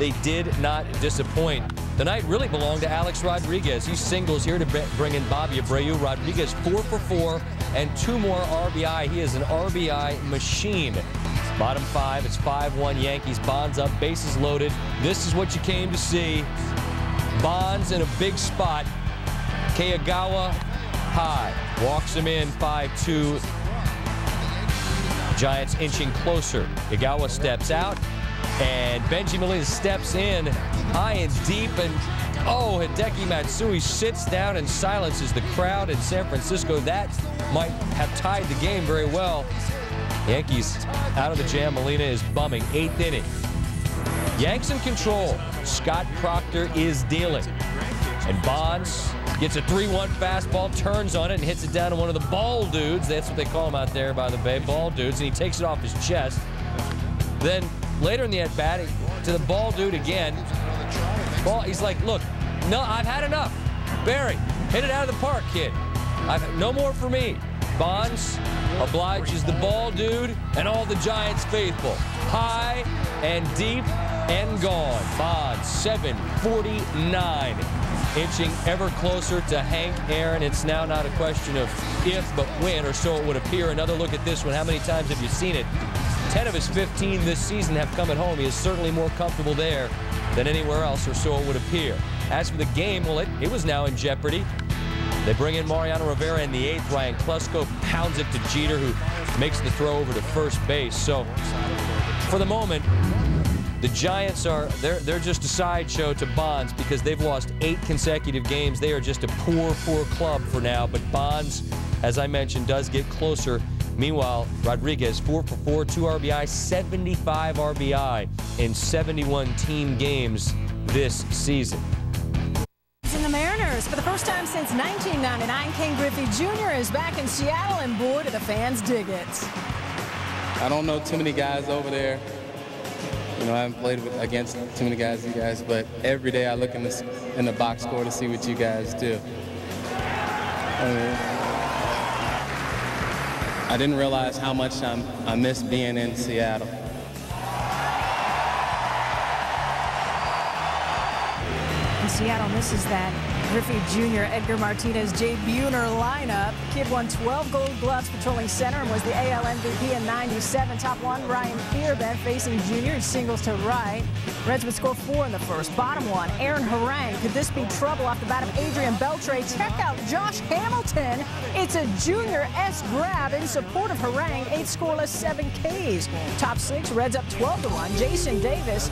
they did not disappoint. The night really belonged to Alex Rodriguez. He singles here to bring in Bobby Abreu. Rodriguez 4 for 4 and 2 more RBI. He is an RBI machine. Bottom 5, it's 5-1 Yankees. Bonds up, bases loaded. This is what you came to see. Bonds in a big spot. Kagawa high. Walks him in 5-2. Giants inching closer. Kagawa steps out. And Benji Molina steps in high and deep. And oh, Hideki Matsui sits down and silences the crowd in San Francisco. That might have tied the game very well. Yankees out of the jam. Molina is bumming. 8th inning. Yanks in control. Scott Proctor is dealing. And Bonds gets a 3-1 fastball, turns on it, and hits it down to one of the ball dudes. That's what they call him out there by the bay, ball dudes. And he takes it off his chest. Then later in the at-bat, to the ball dude again. He's like, look, no, I've had enough. Barry, hit it out of the park, kid. No more for me. Bonds obliges the ball dude and all the Giants faithful. High and deep and gone. Bonds 749. Inching ever closer to Hank Aaron. It's now not a question of if but when, or so it would appear. Another look at this one. How many times have you seen it? 10 of his 15 this season have come at home. He is certainly more comfortable there than anywhere else, or so it would appear. As for the game, well, it was now in jeopardy. They bring in Mariano Rivera in the 8th. Ryan Klesko pounds it to Jeter, who makes the throw over to first base. So for the moment, the Giants they're just a sideshow to Bonds because they've lost 8 consecutive games. They are just a poor club for now. But Bonds, as I mentioned, does get closer. Meanwhile, Rodriguez 4 for 4, 2 RBI, 75 RBI in 71 team games this season. In the Mariners, for the first time since 1999, Ken Griffey Jr. is back in Seattle, and boy, do the fans dig it. I don't know too many guys over there. You know, I haven't played against too many guys, but every day I look in the box score to see what you guys do. I didn't realize how much I miss being in Seattle. In Seattle misses that Griffey Jr., Edgar Martinez, Jay Buhner lineup. Kid won 12 Gold Gloves patrolling center and was the AL MVP in '97. Top 1, Ryan Fearbent facing Jr. He singles to right. Reds would score 4 in the first. Bottom 1, Aaron Harang. Could this be trouble off the bat of Adrian Beltre? Check out Josh Hamilton. It's a Jr.-esque grab in support of Harang. 8 scoreless, 7 Ks. Top 6, Reds up 12-1. Jason Davis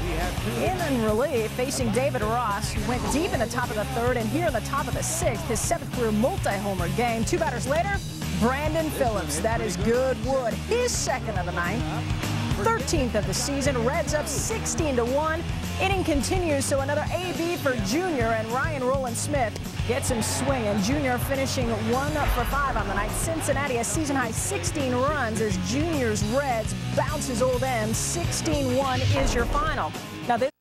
in relief facing David Ross. He went deep in the top of the 3rd and here in the top of the 6th. His 7th career multi-homer game. 2 batters later, Brandon Phillips. That is good wood. His 2nd of the 9th. 13th of the season. Reds up 16-1. Inning continues, so another AB for Jr. and Ryan Roland Smith gets him swinging. Jr. finishing 1 for 5 on the night. Cincinnati a season-high 16 runs as Jr.'s Reds bounce his old end. 16-1 is your final. Now this,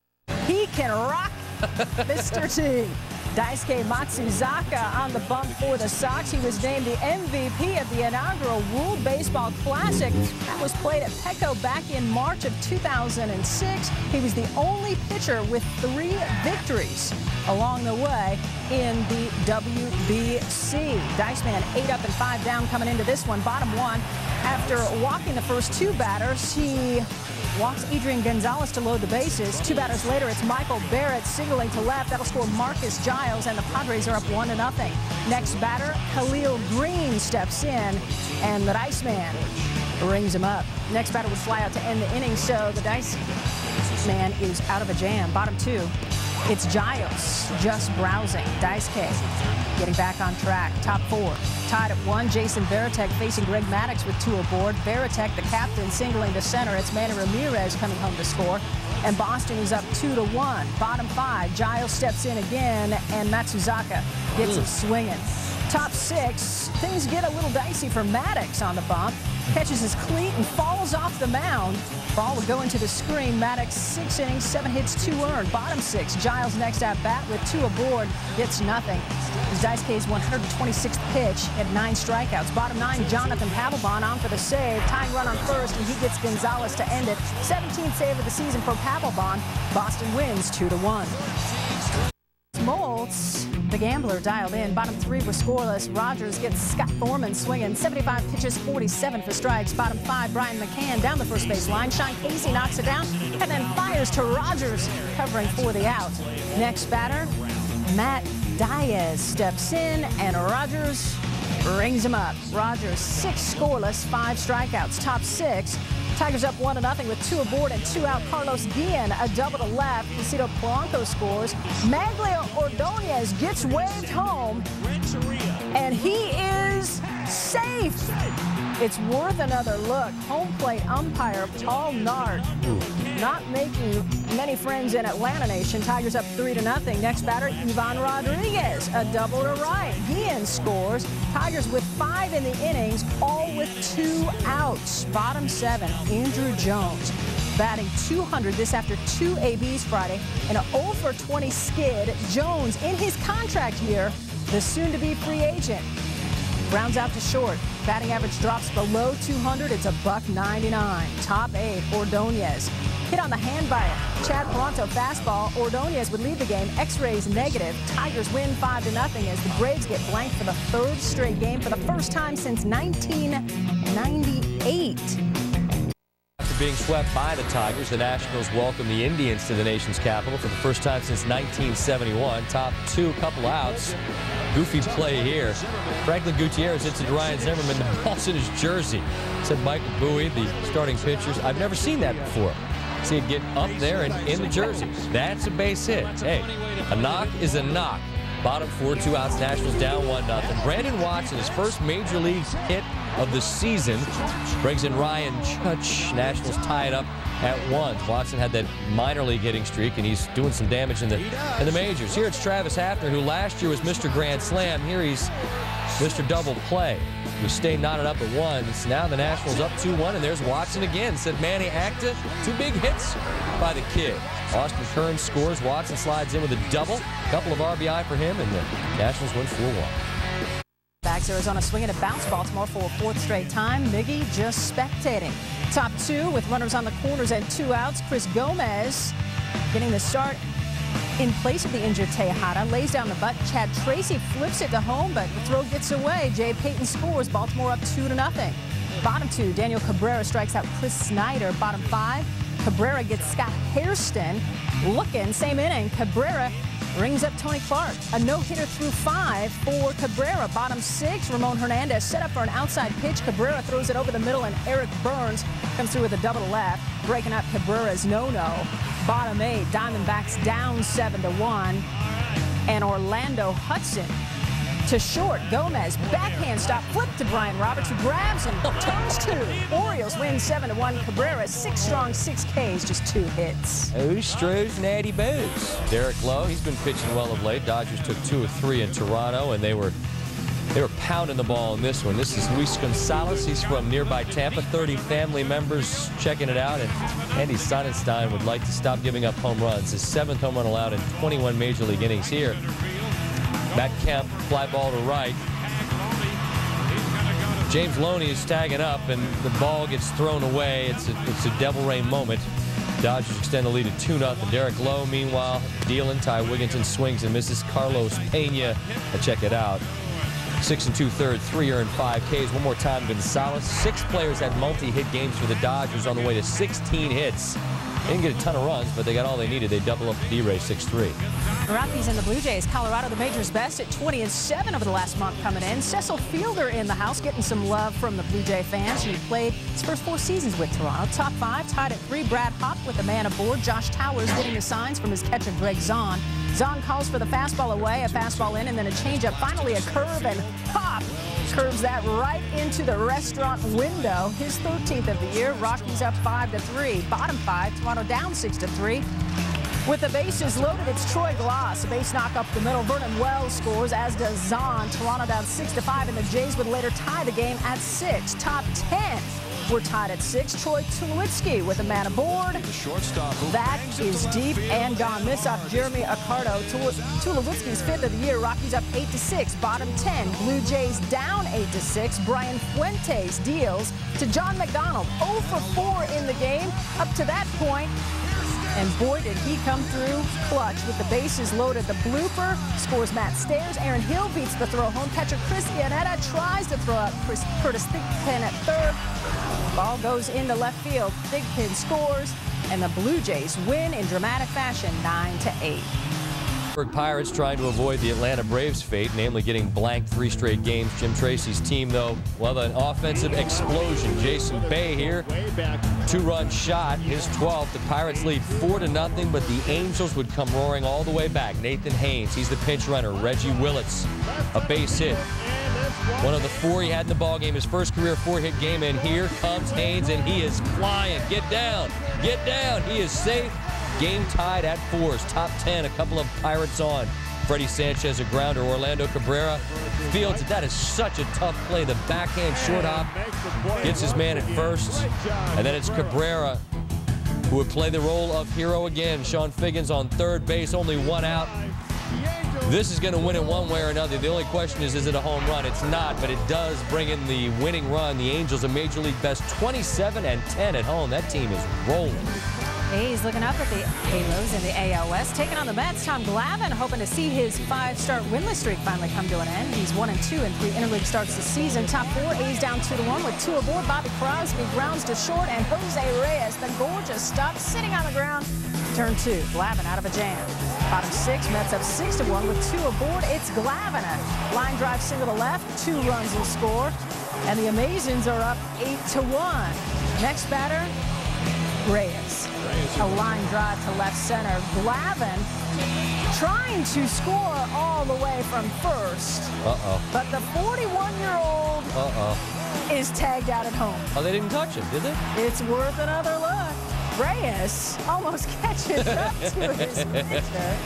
he can rock Mr. T. Daisuke Matsuzaka on the bump for the Sox. He was named the MVP of the inaugural World Baseball Classic. That was played at Petco back in March of 2006. He was the only pitcher with 3 victories along the way in the WBC. Diceman 8 up and 5 down coming into this one. Bottom 1, after walking the first 2 batters, he walks Adrian Gonzalez to load the bases. 2 batters later, it's Michael Barrett signaling to left. That'll score Marcus Giles, and the Padres are up 1-0. Next batter, Khalil Green steps in, and the Dice Man rings him up. Next batter would fly out to end the inning, so the Dice Man is out of a jam. Bottom 2, it's Giles just browsing. Dice K getting back on track. Top 4, tied at 1. Jason Varitek facing Greg Maddux with 2 aboard. Varitek, the captain, singling to center. It's Manny Ramirez coming home to score. And Boston is up 2-1. Bottom 5, Giles steps in again, and Matsuzaka gets it swinging. Top 6, things get a little dicey for Maddox on the bump. Catches his cleat and falls off the mound. Ball would go into the screen. Maddox 6 innings, 7 hits, 2 earned. Bottom 6, Giles next at bat with 2 aboard, gets nothing. His Dice K's 126th pitch at 9 strikeouts. Bottom 9, Jonathan Papelbon on for the save. Tying run on first, and he gets Gonzalez to end it. 17th save of the season for Papelbon. Boston wins 2-1. Smoltz, the gambler, dialed in. Bottom 3 was scoreless. Rogers gets Scott Thorman swinging. 75 pitches, 47 for strikes. Bottom 5, Brian McCann down the first base line. Sean Casey knocks it down and then fires to Rogers, covering for the out. Next batter, Matt Diaz steps in, and Rogers rings him up. Rogers 6 scoreless, 5 strikeouts. Top 6. Tigers up 1-0 with 2 aboard and 2 out. Carlos Guillen, a double to left. Isidro Polanco scores. Maglio Ordonez gets waved home, and he is safe. It's worth another look. Home plate umpire Paul Nart not making many friends in Atlanta Nation. Tigers up 3-0. Next batter, Ivan Rodriguez, a double to right. Guillen scores. Tigers with 5 in the innings, all with 2 outs. Bottom 7, Andrew Jones batting .200 this after 2 ABs Friday and an 0 for 20 skid. Jones in his contract year, the soon-to-be free agent. Rounds out to short. Batting average drops below 200. It's a $1.99. Top 8, Ordonez. Hit on the hand by Chad Toronto fastball. Ordonez would lead the game. X-rays negative. Tigers win 5-0 as the Braves get blanked for the 3rd straight game for the first time since 1998. After being swept by the Tigers, the Nationals welcome the Indians to the nation's capital for the first time since 1971. Top 2, couple outs. Goofy play here. Franklin Gutierrez hits it to Ryan Zimmerman. The ball's in his jersey. Said Michael Bowie, the starting pitchers. I've never seen that before. See it get up there and in the jersey. That's a base hit. Hey, a knock is a knock. Bottom 4, 2 outs. Nationals down 1-0. Brandon Watson, his first major league hit of the season, brings in Ryan Chutch. Nationals tie it up at 1. Watson had that minor league hitting streak, and he's doing some damage in the majors. Here it's Travis Hafner, who last year was Mr. Grand Slam. Here he's Mr. Double Play. We stay knotted up at 1. It's now the Nationals up 2-1, and there's Watson again. Said Manny Acta, 2 big hits by the kid. Austin Kearns scores. Watson slides in with a double. Couple of RBI for him, and the Nationals win 4-1. Backs Arizona swinging at bounce Baltimore for a 4th straight time. Miggy just spectating. Top 2 with runners on the corners and 2 outs. Chris Gomez getting the start in place of the injured Tejada. Lays down the butt. Chad Tracy flips it to home, but the throw gets away. Jay Payton scores. Baltimore up 2-0. Bottom 2, Daniel Cabrera strikes out Chris Snyder. Bottom 5, Cabrera gets Scott Hairston looking. Same inning, Cabrera rings up Tony Clark. A no-hitter through 5 for Cabrera. Bottom 6, Ramon Hernandez set up for an outside pitch. Cabrera throws it over the middle, and Eric Burns comes through with a double to left, breaking up Cabrera's no-no. Bottom 8, Diamondbacks down 7-1, and Orlando Hudson to short. Gomez backhand stop, flip to Brian Roberts, who grabs and turns 2. Orioles win 7-1. Cabrera 6 strong, 6 Ks, just 2 hits. Ostros, Natty Boots. Derek Lowe, he's been pitching well of late. Dodgers took 2 of 3 in Toronto, and they were pounding the ball in this one. This is Luis Gonzalez. He's from nearby Tampa. 30 family members checking it out, and Andy Sonnenstein would like to stop giving up home runs. His 7th home run allowed in 21 major league innings here. Matt Kemp, fly ball to right. James Loney is tagging up, and the ball gets thrown away. It's a Devil Rain moment. Dodgers extend the lead at 2-0. Derek Lowe, meanwhile, dealing. Ty Wigginton swings and misses. Carlos Pena, check it out. 6 2/3, 3 earned, 5 Ks. One more time, Gonzalez. 6 players had multi-hit games for the Dodgers on the way to 16 hits. They didn't get a ton of runs, but they got all they needed. They double up the D-Ray 6-3. Rockies and the Blue Jays. Colorado, the major's best at 20-7 over the last month coming in. Cecil Fielder in the house, getting some love from the Blue Jay fans. He played his first 4 seasons with Toronto. Top 5, tied at 3. Brad Hopp with a man aboard. Josh Towers getting the signs from his catcher, Greg Zahn. Zahn calls for the fastball away, a fastball in, and then a changeup. Finally, a curve, and Hopp curves that right into the restaurant window. His 13th of the year. Rockies up 5-3. Bottom 5, Toronto down 6-3. With the bases loaded, it's Troy Glass. A base knock up the middle. Vernon Wells scores, as does Zahn. Toronto down 6-5, and the Jays would later tie the game at 6. Top 10. We're tied at 6. Troy Tulowitzki with a man aboard. That is deep and gone. Miss off Jeremy Accardo. Tulowitzki's 5th of the year. Rockies up 8-6. Bottom 10. Blue Jays down 8-6. Brian Fuentes deals to John McDonald. 0 for 4 in the game up to that point. And boy, did he come through clutch with the bases loaded. The blooper scores Matt Stairs. Aaron Hill beats the throw home. Catcher Chris Giannetta tries to throw out Curtis Thigpen at third. Ball goes into left field. Thigpen scores, and the Blue Jays win in dramatic fashion, 9-8. Pirates trying to avoid the Atlanta Braves' fate, namely getting blanked 3 straight games. Jim Tracy's team, though, well, an offensive explosion. Jason Bay here, 2-run shot, his 12th. The Pirates lead 4-0, but the Angels would come roaring all the way back. Nathan Haynes, he's the pinch runner. Reggie Willits, a base hit. One of the 4 he had in the ballgame, his first career 4-hit game, and here comes Haynes, and he is flying. Get down, get down. He is safe. Game tied at 4s. Top 10, a couple of Pirates on. Freddie Sanchez, a grounder. Orlando Cabrera fields it. That is such a tough play. The backhand short hop gets his man at first, and then it's Cabrera who would play the role of hero again. Sean Figgins on third base, only 1 out. This is going to win it one way or another. The only question is it a home run? It's not, but it does bring in the winning run. The Angels, a Major League best 27-10 at home. That team is rolling. A's looking up at the Halos in the AL West. Taking on the Mets, Tom Glavine hoping to see his 5-start winless streak finally come to an end. He's 1-2 in 3 interleague starts this season. Top 4, A's down 2-1 with 2 aboard. Bobby Crosby grounds to short, and Jose Reyes, the gorgeous stuff, sitting on the ground. Turn 2, Glavine out of a jam. Bottom 6, Mets up 6-1 with 2 aboard. It's Glavine. Line drive single to left, 2 runs will score. And the Amazons are up 8-1. Next batter, Reyes. A line drive to left center. Glavine trying to score all the way from first. But the 41-year-old is tagged out at home. Oh, they didn't touch him, did they? It's worth another look. Reyes almost catches up to his pitcher.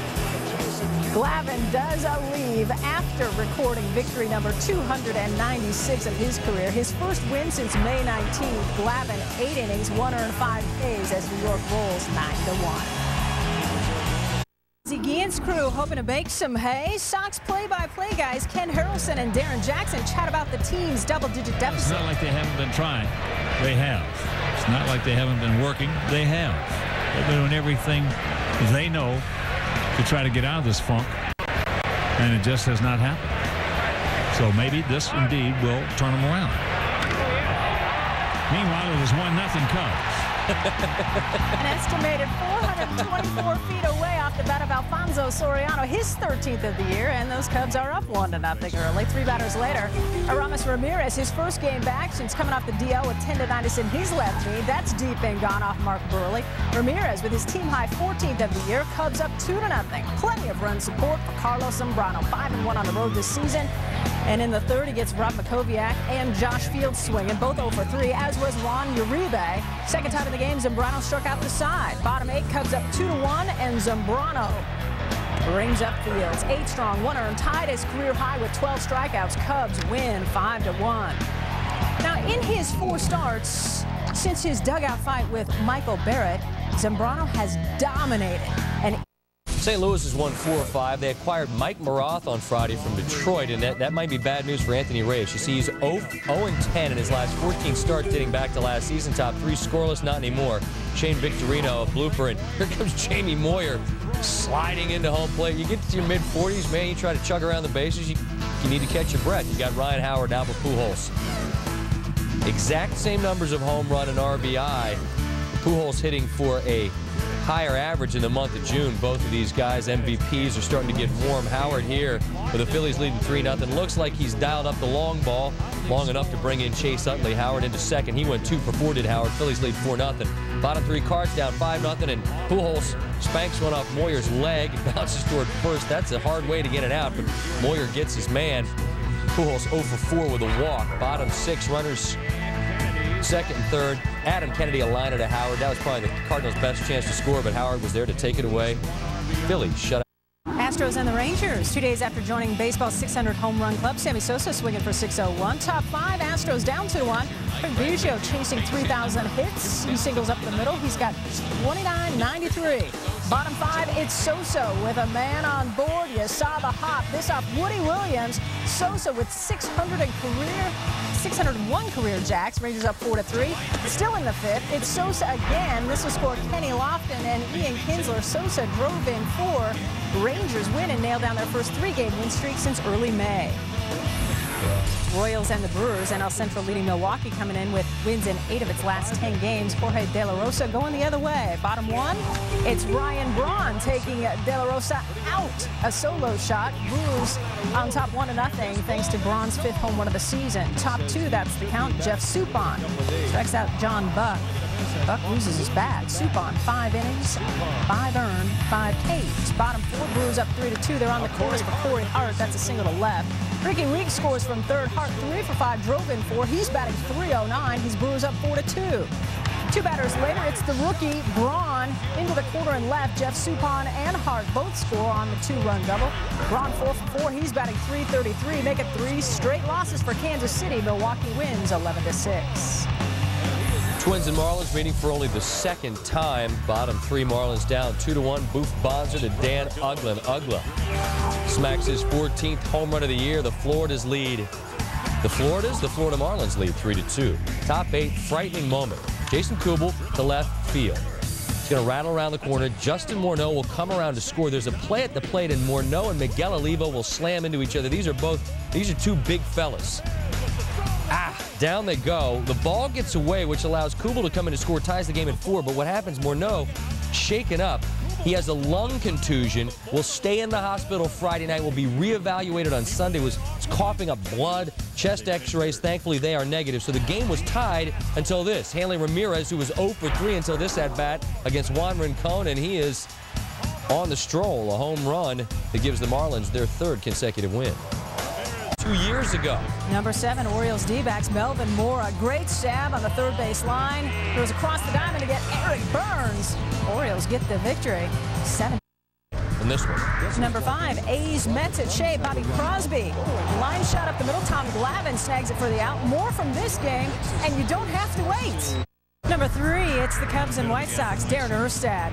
Glavine does leave after recording victory number 296 of his career. His first win since May 19th. Glavine 8 innings, 1 earned 5 Ks as New York rolls 9-1. Guillen's crew hoping to make some hay. Sox play-by-play guys Ken Harrelson and Darren Jackson chat about the team's double-digit deficit. It's not like they haven't been trying. They have. It's not like they haven't been working. They have. They're doing everything they know to try to get out of this funk, and it just has not happened. So maybe this indeed will turn them around. Meanwhile, it is 1-0 Cubs. An estimated 424 feet away off the bat of Alfonso Soriano, his 13th of the year, and those Cubs are up 1-0 early. 3 batters later, Aramis Ramirez, his first game back since coming off the DL with tendonitis in his left knee. That's deep and gone off Mark Burley. Ramirez with his team-high 14th of the year. Cubs up 2-0. Plenty of run support for Carlos Zambrano, 5-1 on the road this season. And in the third, he gets Rob Makoviak and Josh Fields swinging, both 0 for 3, as was Juan Uribe. Second time in the game, Zambrano struck out the side. Bottom 8, Cubs up 2-1, and Zambrano brings up Fields. 8 strong, 1 earned, tied his career high with 12 strikeouts. Cubs win 5-1. Now, in his 4 starts since his dugout fight with Michael Barrett, Zambrano has dominated. And St. Louis has won 4 of 5. They acquired Mike Maroth on Friday from Detroit, and that might be bad news for Anthony Reyes. You see, he's 0-10 in his last 14 starts dating back to last season. Top 3 scoreless, not anymore. Shane Victorino, a blooper, and here comes Jamie Moyer sliding into home plate. You get to your mid-40s, man, you try to chug around the bases, you need to catch your breath. You got Ryan Howard, Albert Pujols. Exact same numbers of home run and RBI. Pujols hitting for a higher average in the month of June. Both of these guys, MVPs, are starting to get warm. Howard here with the Phillies leading 3-0. Looks like he's dialed up the long ball long enough to bring in Chase Utley. Howard into second. He went 2 for 4, did Howard. Phillies lead 4-0. Bottom 3, Cards down 5-0, and Pujols spanks one off Moyer's leg, bounces toward first. That's a hard way to get it out, but Moyer gets his man. Pujols 0 for 4 with a walk. Bottom 6, runners Second and third, Adam Kennedy a liner to Howard. That was probably the Cardinals' best chance to score, but Howard was there to take it away. Philly shut out. Astros and the Rangers. 2 days after joining baseball's 600 home run club, Sammy Sosa swinging for 601. Top 5, Astros down 2-1. Biggio chasing 3,000 hits. He singles up the middle. He's got 29.93. Bottom 5, it's Sosa with a man on board. You saw the hop. This off Woody Williams. Sosa with 601 career jacks. Rangers up 4-3. Still in the 5th, it's Sosa again. This will score Kenny Lofton and Ian Kinsler. Sosa drove in 4. Rangers win and nail down their first 3-game win streak since early May. Royals and the Brewers, NL Central leading Milwaukee coming in with wins in 8 of its last 10 games. Jorge De La Rosa going the other way. Bottom 1, it's Ryan Braun taking De La Rosa out. A solo shot. Brewers on top 1-0 thanks to Braun's 5th home run of the season. Top 2, that's the count. Jeff Suppan strikes out John Buck. Buck loses his bat. Suppan, 5 innings, 5 earned, 5 Ks. Bottom 4, Brewers up 3-2. They're on the course for Corey Hart. That's a single to left. Ricky Weeks scores from third. Hart 3 for 5, drove in 4. He's batting .309. He's Brewers up 4-2. 2 batters later, it's the rookie Braun into the corner and left. Jeff Suppan and Hart both score on the 2-run double. Braun 4 for 4. He's batting .333. Make it 3 straight losses for Kansas City. Milwaukee wins 11-6. Twins and Marlins meeting for only the 2nd time. Bottom 3, Marlins down 2-1. Boof Bonser to Dan Uggla. Uggla smacks his 14th home run of the year. The Florida Marlins lead 3-2. Top 8, frightening moment. Jason Kubel to left field. He's going to rattle around the corner. Justin Morneau will come around to score. There's a play at the plate, and Morneau and Miguel Olivo will slam into each other. These are 2 big fellas. Down they go. The ball gets away, which allows Kubel to come in and score, ties the game at 4. But what happens, Morneau, shaken up. He has a lung contusion, will stay in the hospital Friday night, will be reevaluated on Sunday, was coughing up blood, chest x-rays. Thankfully, they are negative. So the game was tied until this. Hanley Ramirez, who was 0 for 3 until this at-bat against Juan Rincon, and he is on the stroll, a home run that gives the Marlins their 3rd consecutive win. 2 years ago. Number 7, Orioles D-backs Melvin Mora. Great stab on the third base line. Goes across the diamond to get Eric Burns. Orioles get the victory. 7. And this one. Number 5, A's Mets at Shea. Bobby Crosby. Line shot up the middle. Tom Glavine snags it for the out. More from this game, and you don't have to wait. Number 3, it's the Cubs and White Sox. Darren Erstad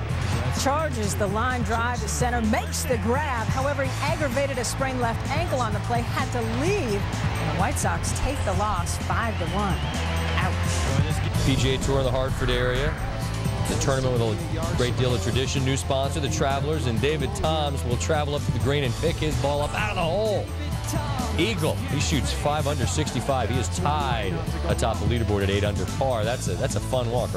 charges the line drive to center, makes the grab. However, he aggravated a sprained left ankle on the play, had to leave. The White Sox take the loss 5-1. Ouch. PGA Tour in the Hartford area. The tournament with a great deal of tradition. New sponsor, the Travelers, and David Toms will travel up to the green and pick his ball up out of the hole. Eagle, he shoots 5 under 65. He is tied atop the leaderboard at 8 under par. That's a fun walk.